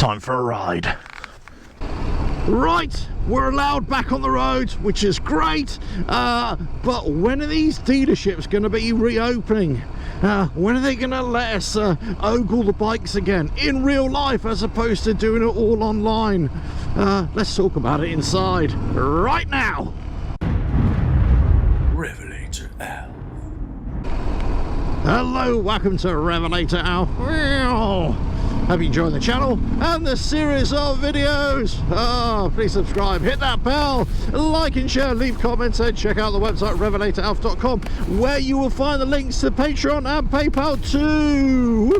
time for a ride. Right, we're allowed back on the road, which is great, but when are these dealerships going to be reopening? When are they going to let us ogle the bikes again in real life as opposed to doing it all online? Let's talk about it inside right now. RevelatorAlf. Hello, welcome to RevelatorAlf. Hope you enjoyed the channel and the series of videos. Please subscribe, hit that bell, like and share, leave comments, and check out the website RevelatorAlf.com, where you will find the links to Patreon and PayPal too.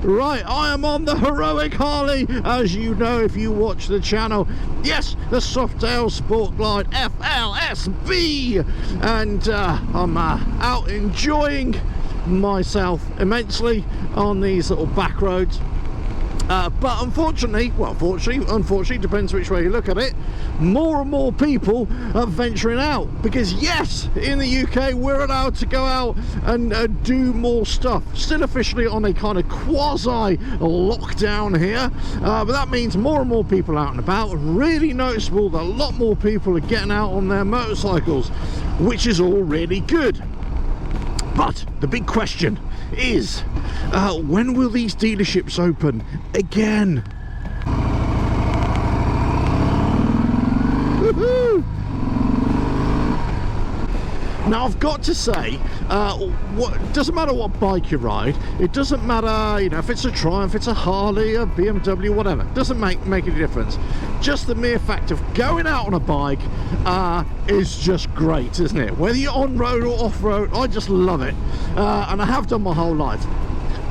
Right, I am on the heroic Harley, as you know if you watch the channel. Yes, the Softail Sport Glide FLSB, and I'm out enjoying myself immensely on these little back roads, but unfortunately, depends which way you look at it, more and more people are venturing out, because yes, in the UK we're allowed to go out and do more stuff, still officially on a kind of quasi lockdown here, but that means more and more people out and about. Really noticeable that a lot more people are getting out on their motorcycles, which is all really good. But the big question is, when will these dealerships open again? Woohoo! Now I've got to say, doesn't matter what bike you ride, it doesn't matter, you know, if it's a Triumph, it's a Harley, a BMW, whatever, it doesn't make any difference. Just the mere fact of going out on a bike is just great, isn't it? Whether you're on road or off road, I just love it, and I have done my whole life.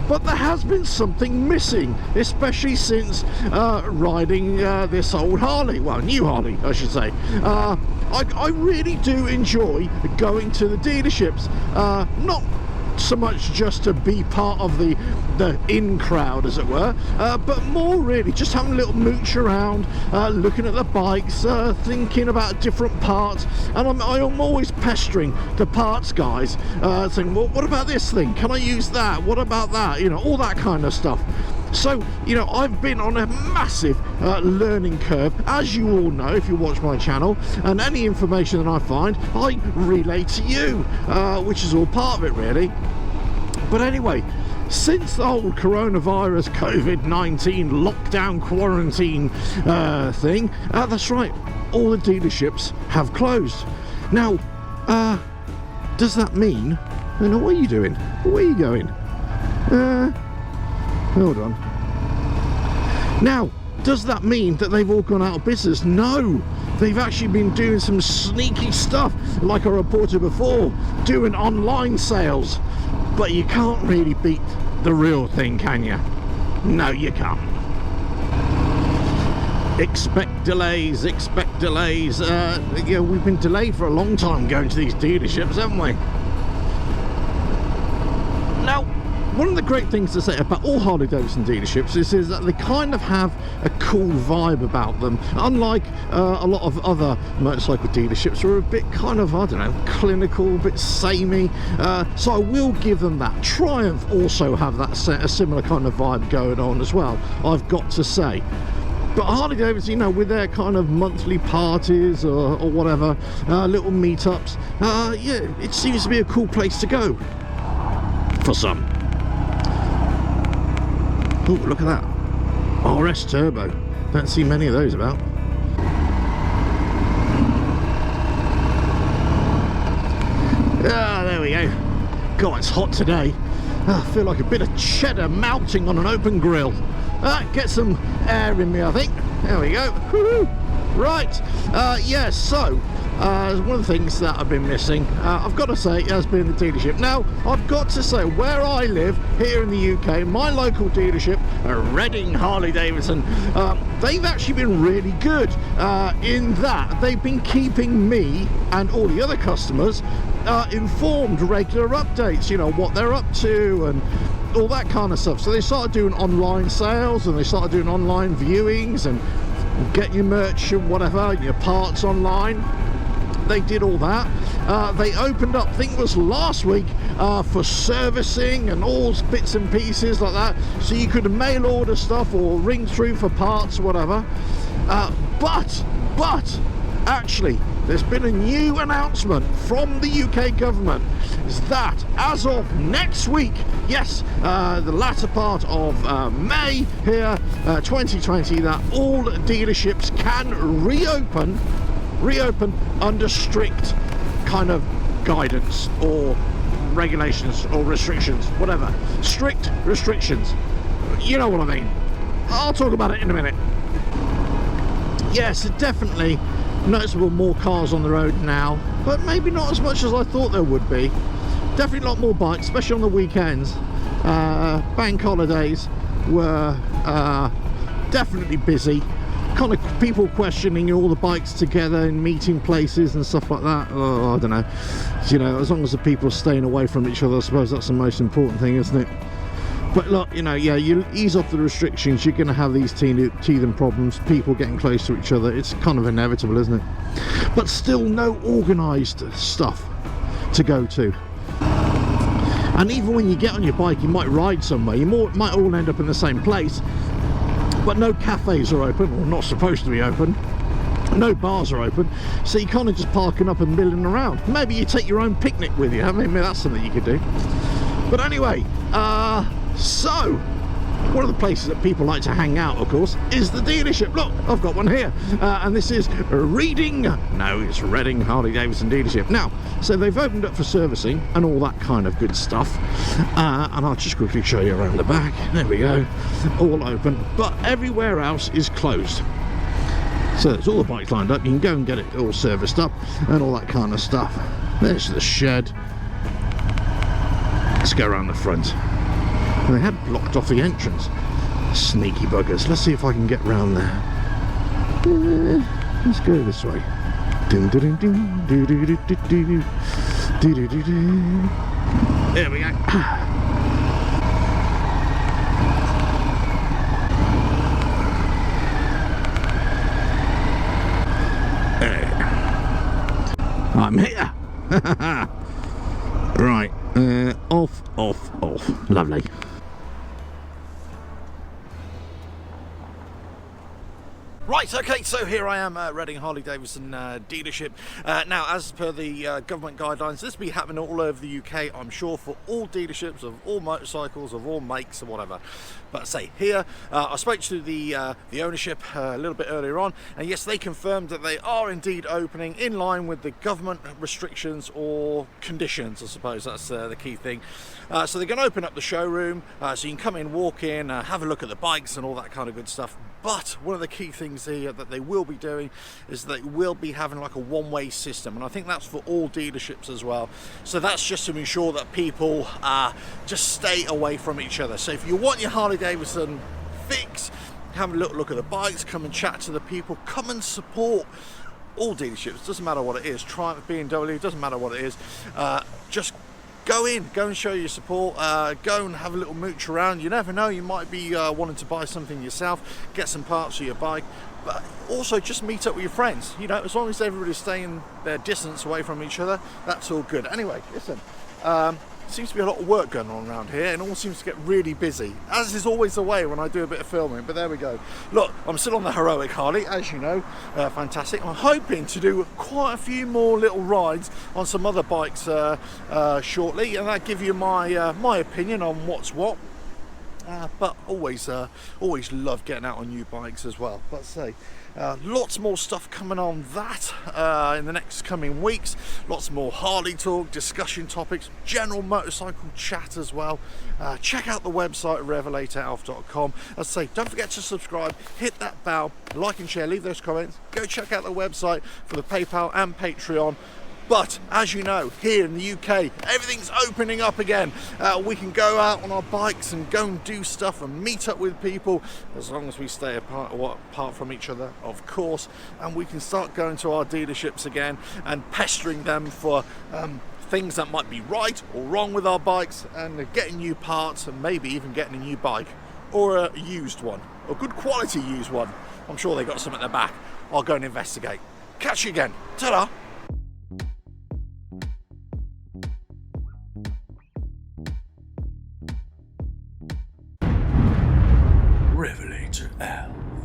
But there has been something missing, especially since riding this old Harley, well, new Harley I should say. I really do enjoy going to the dealerships, not so much just to be part of the in crowd, as it were, but more really just having a little mooch around, looking at the bikes, thinking about different parts, and I'm always pestering the parts guys, saying, well, what about this thing, can I use that, what about that, you know, all that kind of stuff. So, you know, I've been on a massive learning curve, as you all know if you watch my channel, and any information that I find I relay to you, which is all part of it really. But anyway, since the whole coronavirus COVID-19 lockdown quarantine thing, that's right, all the dealerships have closed. Now, does that mean, you know, what are you doing? Where are you going? Hold on. Now, does that mean that they've all gone out of business? No, they've actually been doing some sneaky stuff, like I reported before, doing online sales. But you can't really beat the real thing, can you? No, you can't. Expect delays, expect delays. You know, we've been delayed for a long time going to these dealerships, haven't we? Now, one of the great things to say about all Harley Davidson dealerships is that they kind of have a cool vibe about them, unlike a lot of other motorcycle dealerships who are a bit kind of, I don't know, clinical, a bit samey, so I will give them that. Triumph also have that a similar kind of vibe going on as well, I've got to say. But Harley Davidson, you know, with their kind of monthly parties or whatever, little meetups, yeah, it seems to be a cool place to go for some. Oh, look at that. RS Turbo. Don't see many of those about. Ah, there we go. God, it's hot today. I feel like a bit of cheddar melting on an open grill. Get some air in me, I think. There we go. Woo-hoo. Right. Yeah, so one of the things that I've been missing, I've got to say, has been the dealership. Now, I've got to say, where I live here in the UK, my local dealership, Reading Harley Davidson, they've actually been really good in that they've been keeping me and all the other customers informed, regular updates, you know, what they're up to and all that kind of stuff. So they started doing online sales and they started doing online viewings and get your merch and whatever, your parts online. They did all that. They opened up, I think it was last week, for servicing and all bits and pieces like that, so you could mail order stuff or ring through for parts or whatever. But actually, there's been a new announcement from the UK government, is that as of next week, yes, the latter part of May here, 2020, that all dealerships can reopen under strict kind of guidance or regulations or restrictions, whatever. Strict restrictions. You know what I mean. I'll talk about it in a minute. Yes, definitely noticeable more cars on the road now, but maybe not as much as I thought there would be. Definitely a lot more bikes, especially on the weekends. Bank holidays were definitely busy. Kind of people questioning all the bikes together in meeting places and stuff like that. Oh, I don't know. You know, as long as the people are staying away from each other, I suppose that's the most important thing, isn't it? But look, you know, yeah, you ease off the restrictions, you're going to have these teething problems, people getting close to each other. It's kind of inevitable, isn't it? But still no organised stuff to go to. And even when you get on your bike, you might ride somewhere, you might all end up in the same place, but no cafes are open, or not supposed to be open. No bars are open, so you're kind of just parking up and milling around. Maybe you take your own picnic with you. I mean, that's something you could do. But anyway, so one of the places that people like to hang out, of course, is the dealership. Look, I've got one here, and this is Reading. No, it's Reading Harley Davidson dealership. Now, so they've opened up for servicing and all that kind of good stuff, and I'll just quickly show you around the back. There we go, all open, but everywhere else is closed. So there's all the bikes lined up. You can go and get it all serviced up and all that kind of stuff. There's the shed. Let's go around the front. And they had blocked off the entrance. Sneaky buggers. Let's see if I can get round there. Let's go this way. There we go. I'm here. Right. Off. Lovely. Right, okay, so here I am at Reading Harley Davidson dealership. Now, as per the government guidelines, this will be happening all over the UK, I'm sure, for all dealerships of all motorcycles, of all makes or whatever. But I say here, I spoke to the ownership a little bit earlier on, and yes, they confirmed that they are indeed opening in line with the government restrictions or conditions, I suppose that's the key thing. So they're going to open up the showroom, so you can come in, walk in, have a look at the bikes and all that kind of good stuff. But one of the key things here that they will be doing is they will be having like a one-way system, and I think that's for all dealerships as well. So that's just to ensure that people just stay away from each other. So if you want your Harley Davidson fix, have a look at the bikes, come and chat to the people, come and support all dealerships, doesn't matter what it is, Triumph, BMW, doesn't matter what it is, just go and show your support, go and have a little mooch around. You never know, you might be wanting to buy something yourself, get some parts for your bike, but also just meet up with your friends. You know, as long as everybody's staying their distance away from each other, that's all good. Anyway, listen, seems to be a lot of work going on around here, and all seems to get really busy, as is always the way when I do a bit of filming. But there we go. Look, I'm still on the heroic Harley, as you know. Fantastic. I'm hoping to do quite a few more little rides on some other bikes shortly, and that give you my my opinion on what's what. But always love getting out on new bikes as well. Let's say lots more stuff coming on that in the next coming weeks. Lots more Harley talk, discussion topics, general motorcycle chat as well. Check out the website RevelatorAlf.com. As I say, don't forget to subscribe, hit that bell, like and share, leave those comments. Go check out the website for the PayPal and Patreon. But as you know, here in the UK, everything's opening up again. We can go out on our bikes and go and do stuff and meet up with people, as long as we stay apart from each other, of course. And we can start going to our dealerships again and pestering them for things that might be right or wrong with our bikes, and getting new parts, and maybe even getting a new bike, or a used one, a good quality used one. I'm sure they got some at the back. I'll go and investigate. Catch you again. Ta-da! RevelatorAlf.